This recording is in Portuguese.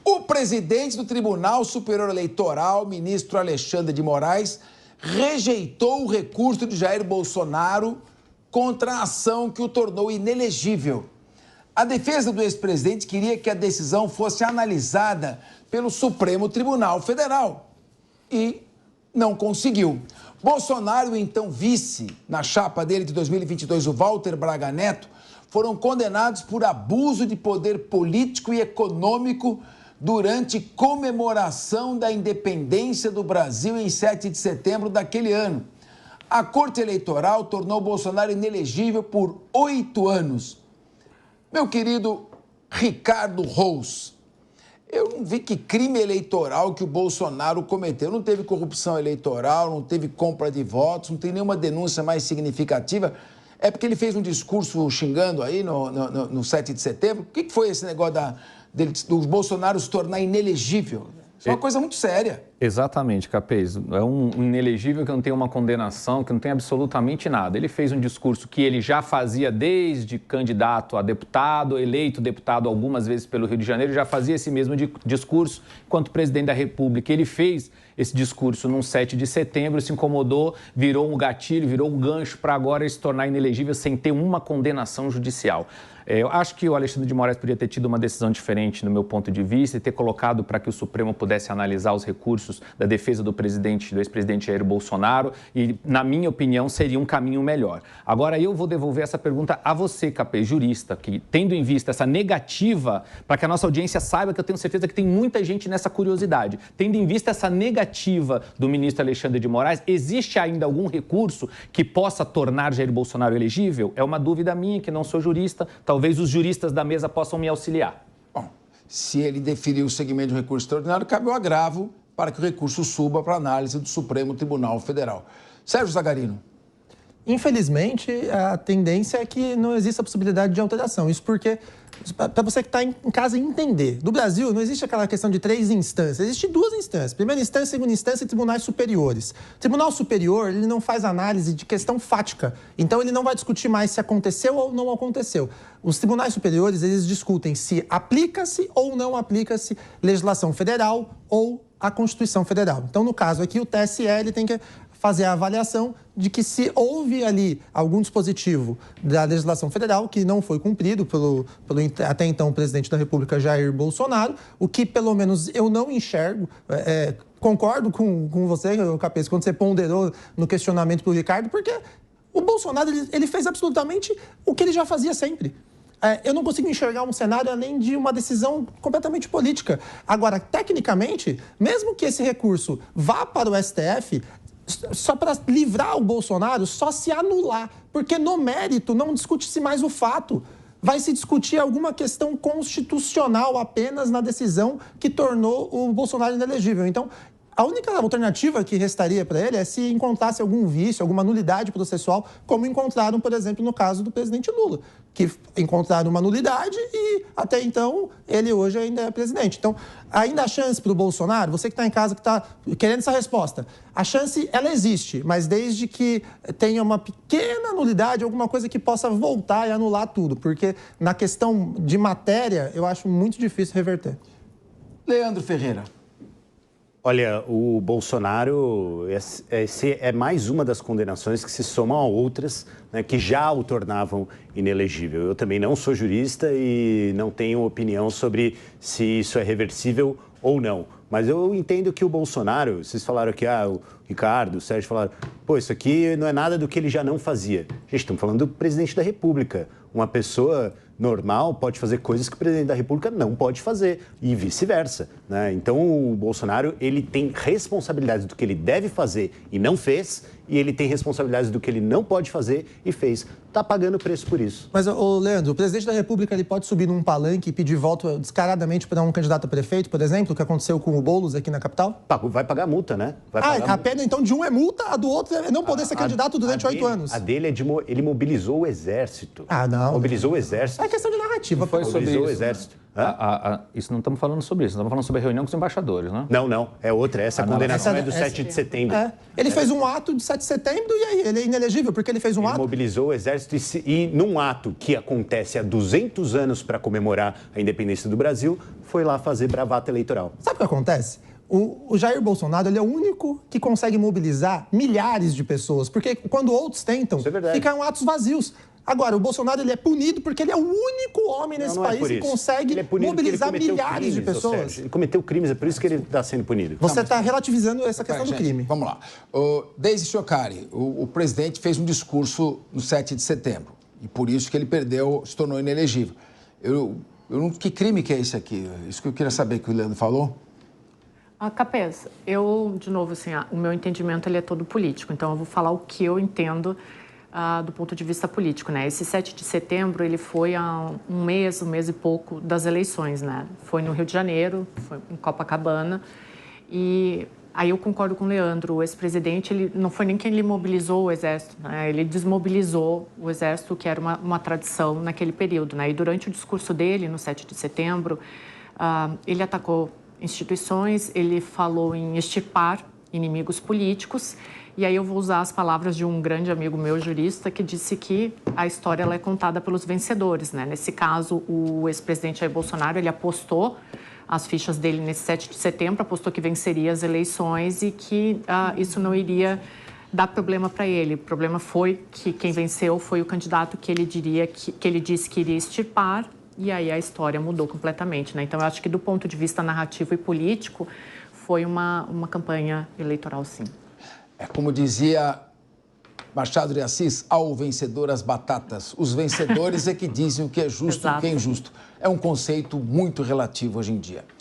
O presidente do Tribunal Superior Eleitoral, ministro Alexandre de Moraes, rejeitou o recurso de Jair Bolsonaro contra a ação que o tornou inelegível. A defesa do ex-presidente queria que a decisão fosse analisada pelo Supremo Tribunal Federal e não conseguiu. Bolsonaro, então vice na chapa dele de 2022, o Walter Braga Neto, foram condenados por abuso de poder político e econômico durante comemoração da independência do Brasil em 7 de setembro daquele ano. A Corte Eleitoral tornou Bolsonaro inelegível por 8 anos. Meu querido Ricardo Rous, eu não vi que crime eleitoral que o Bolsonaro cometeu. Não teve corrupção eleitoral, não teve compra de votos, não tem nenhuma denúncia mais significativa. É porque ele fez um discurso xingando aí no 7 de setembro. O que foi esse negócio do Bolsonaro se tornar inelegível? Isso é uma coisa muito séria. Exatamente, Capês. É um inelegível que não tem uma condenação, que não tem absolutamente nada. Ele fez um discurso que ele já fazia desde candidato a deputado, eleito deputado algumas vezes pelo Rio de Janeiro, já fazia esse mesmo discurso enquanto presidente da República. Ele fez esse discurso num 7 de setembro, se incomodou, virou um gatilho, virou um gancho para agora se tornar inelegível sem ter uma condenação judicial. Eu acho que o Alexandre de Moraes poderia ter tido uma decisão diferente, no meu ponto de vista, e ter colocado para que o Supremo pudesse analisar os recursos da defesa do ex-presidente Jair Bolsonaro, e, na minha opinião, seria um caminho melhor. Agora, eu vou devolver essa pergunta a você, Capê, jurista, que, tendo em vista essa negativa, para que a nossa audiência saiba, que eu tenho certeza que tem muita gente nessa curiosidade, tendo em vista essa negativa do ministro Alexandre de Moraes, existe ainda algum recurso que possa tornar Jair Bolsonaro elegível? É uma dúvida minha, que não sou jurista, talvez os juristas da mesa possam me auxiliar. Bom, se ele deferiu o segmento de um recurso extraordinário, cabe o agravo para que o recurso suba para análise do Supremo Tribunal Federal. Sérgio Zagarino. Infelizmente, a tendência é que não exista a possibilidade de alteração. Isso porque, para você que está em casa entender, no Brasil não existe aquela questão de 3 instâncias, existe 2 instâncias, primeira instância, segunda instância e tribunais superiores. O Tribunal Superior, ele não faz análise de questão fática, então ele não vai discutir mais se aconteceu ou não aconteceu. Os tribunais superiores, eles discutem se aplica-se ou não aplica-se legislação federal ou a Constituição Federal. Então, no caso aqui, o TSE ele tem que fazer a avaliação de que se houve ali algum dispositivo da legislação federal que não foi cumprido pelo até então presidente da República, Jair Bolsonaro, o que pelo menos eu não enxergo. Concordo com você, Capês, quando você ponderou no questionamento para o Ricardo, porque o Bolsonaro ele fez absolutamente o que ele já fazia sempre. Eu não consigo enxergar um cenário além de uma decisão completamente política. Agora, tecnicamente, mesmo que esse recurso vá para o STF, só para livrar o Bolsonaro, só se anular, porque no mérito não discute-se mais o fato. Vai se discutir alguma questão constitucional apenas na decisão que tornou o Bolsonaro inelegível. Então, a única alternativa que restaria para ele é se encontrasse algum vício, alguma nulidade processual, como encontraram, por exemplo, no caso do presidente Lula, que encontraram uma nulidade e, até então, ele hoje ainda é presidente. Então, ainda há chance para o Bolsonaro, você que está em casa, que está querendo essa resposta, a chance, ela existe, mas desde que tenha uma pequena nulidade, alguma coisa que possa voltar e anular tudo, porque na questão de matéria, eu acho muito difícil reverter. Leandro Ferreira. Olha, o Bolsonaro é mais uma das condenações que se somam a outras, né, que já o tornavam inelegível. Eu também não sou jurista e não tenho opinião sobre se isso é reversível ou não. Mas eu entendo que o Bolsonaro, vocês falaram aqui, o Ricardo, o Sérgio falaram, isso aqui não é nada do que ele já não fazia. Gente, estamos falando do presidente da República. Uma pessoa normal pode fazer coisas que o presidente da República não pode fazer e vice-versa, né? Então, o Bolsonaro, ele tem responsabilidades do que ele deve fazer e não fez, e ele tem responsabilidades do que ele não pode fazer e fez. Está pagando preço por isso. Mas, Leandro, o presidente da República ele pode subir num palanque e pedir voto descaradamente para um candidato a prefeito, por exemplo, o que aconteceu com o Boulos aqui na capital? Vai pagar multa, né? A pena, então, de um é multa, a do outro é não poder ser candidato durante 8 anos. A dele ele mobilizou o exército. Não. Mobilizou o exército. É questão de narrativa. Foi sobre Mobilizou isso, o exército. Isso não estamos falando sobre isso, estamos falando sobre a reunião com os embaixadores, né? Não, é outra. Essa condenação é do 7 de setembro. Ele fez um ato de 7 de setembro e aí ele é inelegível, porque ele fez um Ele ato... mobilizou o exército e num ato que acontece há 200 anos para comemorar a independência do Brasil, foi lá fazer bravata eleitoral. Sabe o que acontece? O Jair Bolsonaro ele é o único que consegue mobilizar milhares de pessoas, porque quando outros tentam, ficam atos vazios. Agora, o Bolsonaro ele é punido porque ele é o único homem nesse país que consegue mobilizar milhares de pessoas. Ele cometeu crimes, é por isso que ele está sendo punido. Você está relativizando essa questão do crime. Vamos lá. Daisy Chocari, o presidente fez um discurso no 7 de setembro. E por isso que ele perdeu, se tornou inelegível. Que crime que é esse aqui? Isso que eu queria saber que o Leandro falou. Capês, de novo, assim, o meu entendimento ele é todo político. Então, eu vou falar o que eu entendo do ponto de vista político, né? Esse 7 de setembro, ele foi há um mês e pouco das eleições, né? Foi no Rio de Janeiro, foi em Copacabana. E aí eu concordo com o Leandro, o ex-presidente, ele não foi nem quem ele mobilizou o exército, né? Ele desmobilizou o exército, que era uma tradição naquele período, né? E durante o discurso dele, no 7 de setembro, ele atacou instituições, ele falou em extirpar inimigos políticos. E aí eu vou usar as palavras de um grande amigo meu, jurista, que disse que a história ela é contada pelos vencedores, né? Nesse caso, o ex-presidente Jair Bolsonaro, ele apostou as fichas dele nesse 7 de setembro, apostou que venceria as eleições e que isso não iria dar problema para ele. O problema foi que quem venceu foi o candidato que ele disse que iria extirpar, e aí a história mudou completamente, né? Então, eu acho que do ponto de vista narrativo e político, foi uma campanha eleitoral, sim. É como dizia Machado de Assis, ao vencedor as batatas. Os vencedores é que dizem o que é justo e o que é injusto. É um conceito muito relativo hoje em dia.